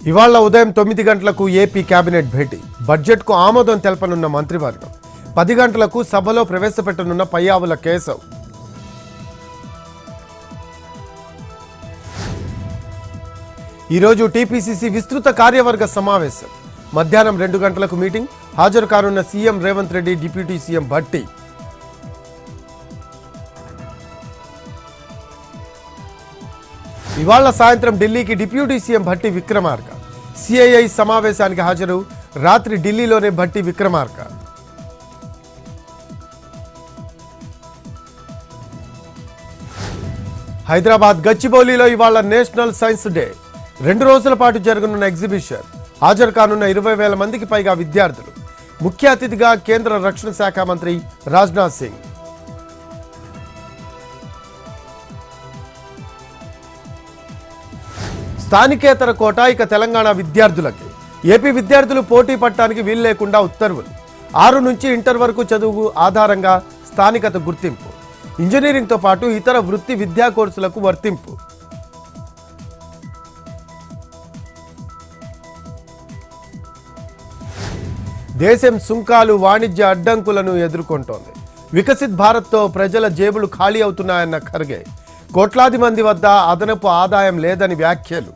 ఇవాళ ఉదయం 9 గంటలకు ఏపీ కేబినెట్ భేటీ. బడ్జెట్కు ఆమోదం తెలపనున్న మంత్రివర్గం. 10 గంటలకు సభలో ప్రవేశపెట్టనున్న పయ్యావుల కేశవ్. ఈరోజు టీపీసీసీ విస్తృత కార్యవర్గ సమావేశం. మధ్యాహ్నం 2 గంటలకు మీటింగ్. హాజరు కానున్న CM Revanth Reddy, deputy CM Bhatti. ఇవాళ సాయంత్రం ఢిల్లీకి deputy CM Bhatti Vikramarka. CII సమావేశానికి హాజరు. రాత్రి ఢిల్లీలోనే భట్టి విక్రమార్క. హైదరాబాద్ గచ్చిబౌలిలో ఇవాళ నేషనల్ సైన్స్ డే. 2 రోజుల పాటు జరగనున్న ఎగ్జిబిషన్. హాజరు కానున్న 20,000 మందికి పైగా విద్యార్థులు. ముఖ్య అతిథిగా కేంద్ర రక్షణ శాఖ మంత్రి రాజ్నాథ్ సింగ్. స్థానికేతర కోటా ఇక తెలంగాణ విద్యార్థులకి. ఏపీ విద్యార్థులు పోటీ పట్టడానికి వీలు లేకుండా ఉత్తర్వులు. 6 నుంచి ఇంటర్ వరకు చదువు ఆధారంగా స్థానికత గుర్తింపు. ఇంజనీరింగ్తో పాటు ఇతర వృత్తి విద్యా కోర్సులకు వర్తింపు. దేశం సుంకాలు, వాణిజ్య అడ్డంకులను ఎదుర్కొంటోంది. వికసిత్ భారత్తో ప్రజల జేబులు ఖాళీ అవుతున్నాయన్న ఖర్గే. కోట్లాది మంది వద్ద అదనపు ఆదాయం లేదని వ్యాఖ్యలు.